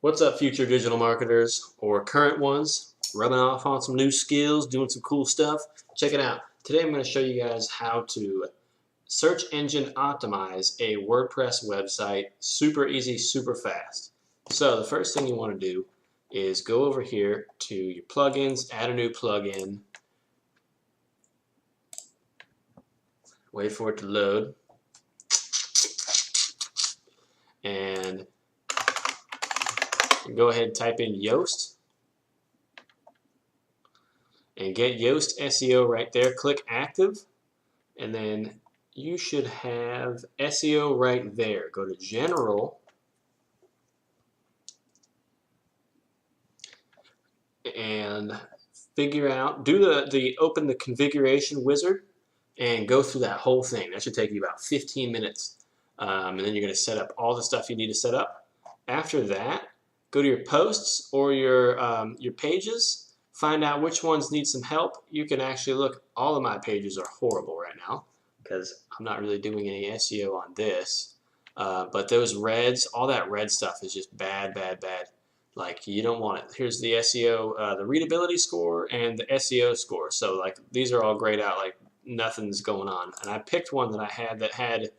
What's up, future digital marketers or current ones? Rubbing off on some new skills, doing some cool stuff? Check it out. Today I'm going to show you guys how to search engine optimize a WordPress website. Super easy, super fast. So the first thing you want to do is go over here to your plugins, add a new plugin, wait for it to load, and go ahead and type in Yoast and get Yoast SEO right there. Click active, and then you should have SEO right there. Go to general and figure out, open the configuration wizard and go through that whole thing. That should take you about 15 minutes. And then you're going to set up all the stuff you need to set up. After that, go to your posts or your pages, find out which ones need some help. You can actually look, all of my pages are horrible right now because I'm not really doing any SEO on this. But those reds, all that red stuff is just bad, bad, bad. Like, you don't want it. Here's the SEO, the readability score and the SEO score. So like, these are all grayed out, like nothing's going on. And I picked one that had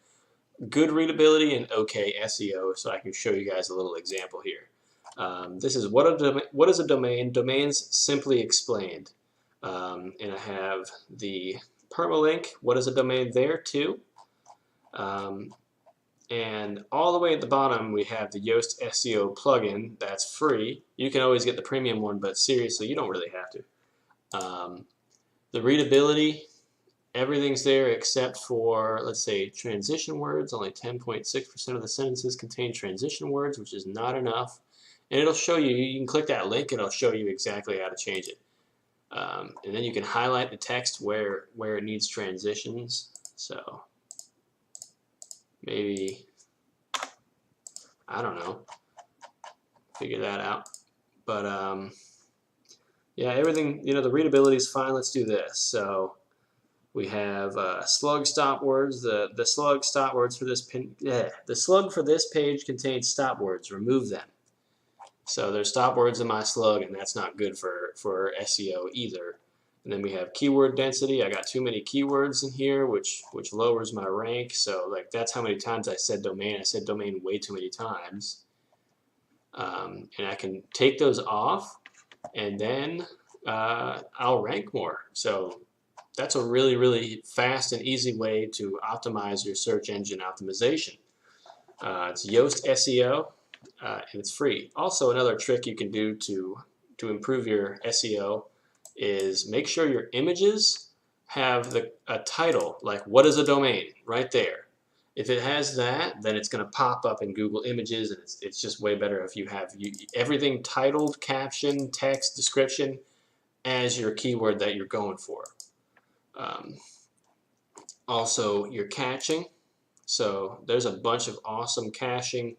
good readability and okay SEO, so I can show you guys a little example here. This is what is a domain? Domains simply explained. And I have the permalink, what is a domain there too. And all the way at the bottom we have the Yoast SEO plugin. That's free. You can always get the premium one, but seriously, you don't really have to. The readability, everything's there except for, let's say, transition words. Only 10.6% of the sentences contain transition words, which is not enough. And it'll show you, you can click that link and it'll show you exactly how to change it. And then you can highlight the text where it needs transitions. So maybe, I don't know, figure that out. But yeah, everything, the readability is fine. Let's do this. So we have slug stop words. The slug stop words for this the slug for this page contains stop words. Remove them. So there's stop words in my slug, and that's not good for SEO either. And then we have keyword density. I got too many keywords in here, which lowers my rank. So like, that's how many times I said domain. I said domain way too many times. And I can take those off, and then I'll rank more. So that's a really, really fast and easy way to optimize your search engine optimization. It's Yoast SEO, and it's free. Also, another trick you can do to improve your SEO is make sure your images have a title, like what is a domain, right there. If it has that, then it's going to pop up in Google Images, and it's just way better if you have everything titled, caption, text, description as your keyword that you're going for. Also, your caching. So there's a bunch of awesome caching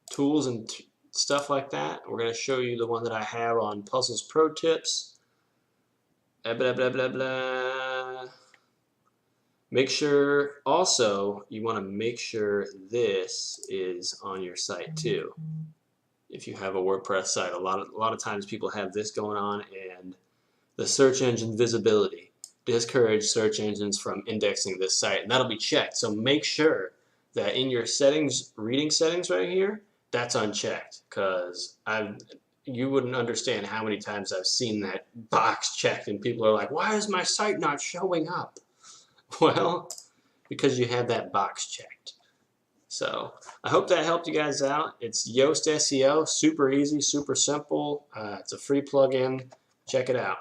tools and stuff like that. We're going to show you the one that I have on Puzzles Pro Tips. Blah, blah, blah, blah. Make sure, also, you want to make sure this is on your site too. If you have a WordPress site, a lot of times people have this going on, and the search engine visibility. Discourage search engines from indexing this site, and that'll be checked. So make sure that in your settings, reading settings right here, that's unchecked, because you wouldn't understand how many times I've seen that box checked and people are like, why is my site not showing up? Well, because you have that box checked. So I hope that helped you guys out. It's Yoast SEO, super easy, super simple. It's a free plugin. Check it out.